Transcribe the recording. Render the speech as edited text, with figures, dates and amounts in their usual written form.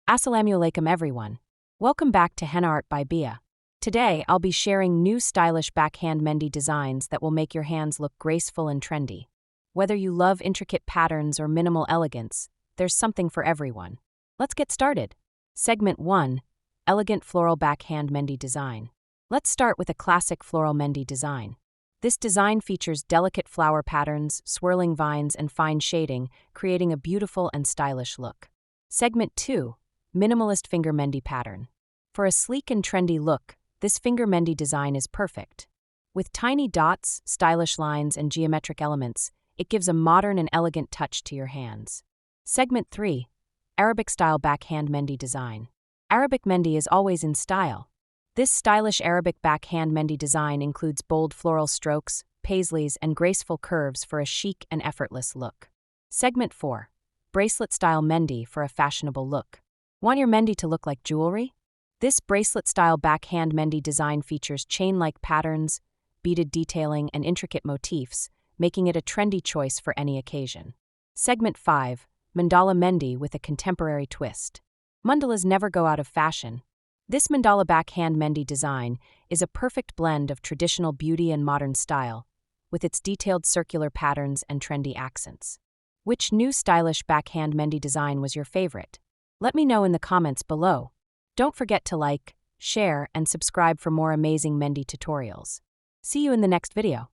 Assalamu alaikum everyone. Welcome back to Henna Art by Bia. Today, I'll be sharing new stylish backhand mehndi designs that will make your hands look graceful and trendy. Whether you love intricate patterns or minimal elegance, there's something for everyone. Let's get started. Segment 1. Elegant Floral Backhand Mehndi Design. Let's start with a classic floral mehndi design. This design features delicate flower patterns, swirling vines, and fine shading, creating a beautiful and stylish look. Segment 2. Minimalist Finger Mehndi Pattern. For a sleek and trendy look, this finger mehndi design is perfect. With tiny dots, stylish lines, and geometric elements, it gives a modern and elegant touch to your hands. Segment 3. Arabic-style backhand mehndi design. Arabic mehndi is always in style. This stylish Arabic backhand mehndi design includes bold floral strokes, paisleys, and graceful curves for a chic and effortless look. Segment 4. Bracelet-style mehndi for a fashionable look. Want your mehndi to look like jewelry? This bracelet-style backhand mehndi design features chain-like patterns, beaded detailing, and intricate motifs, making it a trendy choice for any occasion. Segment 5. Mandala mehndi with a contemporary twist. Mandalas never go out of fashion. This mandala backhand mehndi design is a perfect blend of traditional beauty and modern style, with its detailed circular patterns and trendy accents. Which new stylish backhand mehndi design was your favorite? Let me know in the comments below. Don't forget to like, share, and subscribe for more amazing mehndi tutorials. See you in the next video.